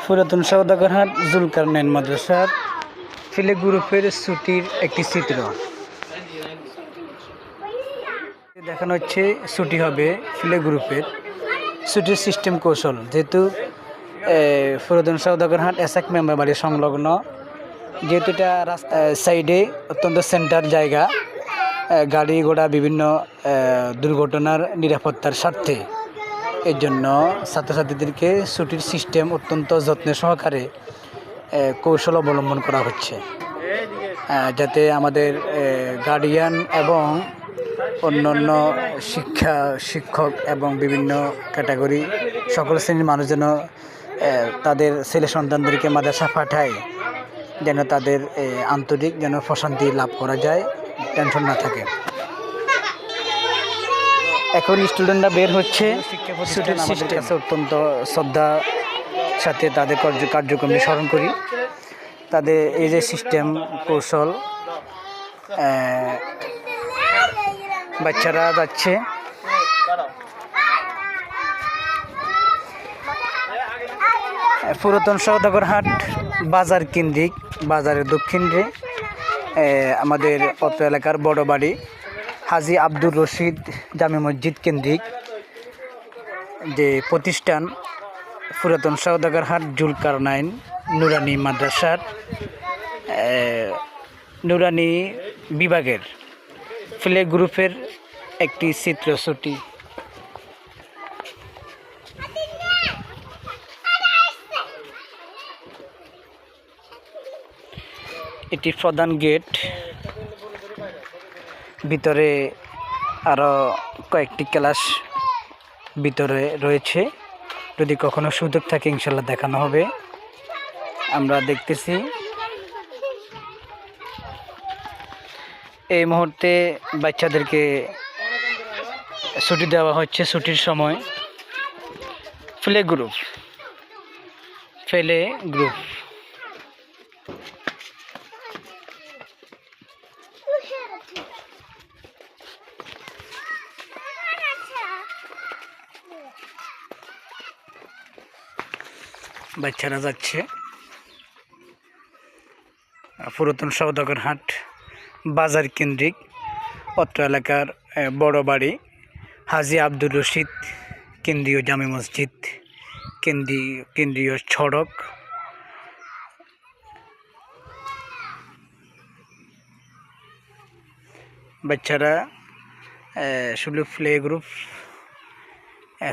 পুরাতন সওদাগরহাট জুলকারনাইন মাদ্রাসার ফিলে গ্রুপের ছুটির একটি চিত্র দেখানো হচ্ছে। ছুটি হবে ফিলে গ্রুপের ছুটির সিস্টেম কৌশল, যেহেতু পুরাতন সওদাগরহাট এসএক মেম্বার বাড়ি সংলগ্ন, যেহেতু এটা রাস্তা সাইডে অত্যন্ত সেন্টার জায়গা, গাড়ি ঘোড়া বিভিন্ন দুর্ঘটনার নিরাপত্তার স্বার্থে এর জন্য ছাত্রছাত্রীদেরকে ছুটির সিস্টেম অত্যন্ত যত্নের সহকারে কৌশল অবলম্বন করা হচ্ছে, যাতে আমাদের গার্ডিয়ান এবং অন্যান্য শিক্ষক এবং বিভিন্ন ক্যাটাগরি সকল শ্রেণীর মানুষ যেন তাদের ছেলে সন্তানদেরকে মাদ্রাসা পাঠায়, যেন তাদের আন্তরিক যেন প্রশান্তি লাভ করা যায়, টেনশন না থাকে। এখন স্টুডেন্টরা বের হচ্ছে। ছুটির সিস্টেম অত্যন্ত শ্রদ্ধা সাথে তাদের কার্যক্রম স্মরণ করি। তাদের এই যে সিস্টেম কৌশল, বাচ্চারা যাচ্ছে। পুরাতন সওদাগরহাট বাজার কেন্দ্রিক, বাজারের দক্ষিণে আমাদের অত্র এলাকার বড় বাড়ি হাজী আব্দুর রশিদ জামে মসজিদ কেন্দ্রিক যে প্রতিষ্ঠান পুরাতন সওদাগরহাট জুলকারনাইন নুরানি মাদ্রাসার নুরানি বিভাগের ফিলে গ্রুপের একটি চিত্রছুটি। এটি প্রধান গেট, ভিতরে আরও কয়েকটি ক্লাস ভিতরে রয়েছে। যদি কখনো সুযোগ থাকে ইনশাল্লাহ দেখানো হবে। আমরা দেখতেছি এই মুহূর্তে বাচ্চাদেরকে ছুটি দেওয়া হচ্ছে। ছুটির সময় ফিলে গ্রুপ বাচ্চারা যাচ্ছে। পুরাতন সওদাগরহাট বাজার কেন্দ্রিক অত্র এলাকার বড় বাড়ি হাজী আব্দুর রশিদ কেন্দ্রীয় জামে মসজিদ কেন্দ্রীয় সড়ক। বাচ্চারা শুধু প্লে গ্রুপ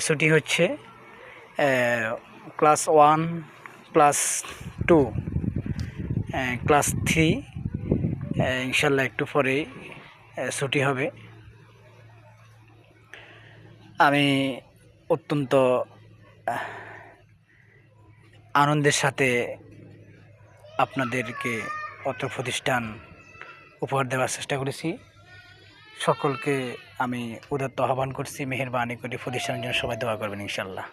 ছুটি হচ্ছে। ক্লাস 1, ক্লাস 2, ক্লাস 3 ইনশাল্লাহ একটু পরেই ছুটি হবে। আমি অত্যন্ত আনন্দের সাথে আপনাদেরকে অত্র প্রতিষ্ঠান উপহার দেওয়ার চেষ্টা করেছি। সকলকে আমি উদাত্ত আহ্বান করছি, মেহেরবানি করে প্রতিষ্ঠানের জন্য সবাই দোয়া করবেন ইনশাল্লাহ।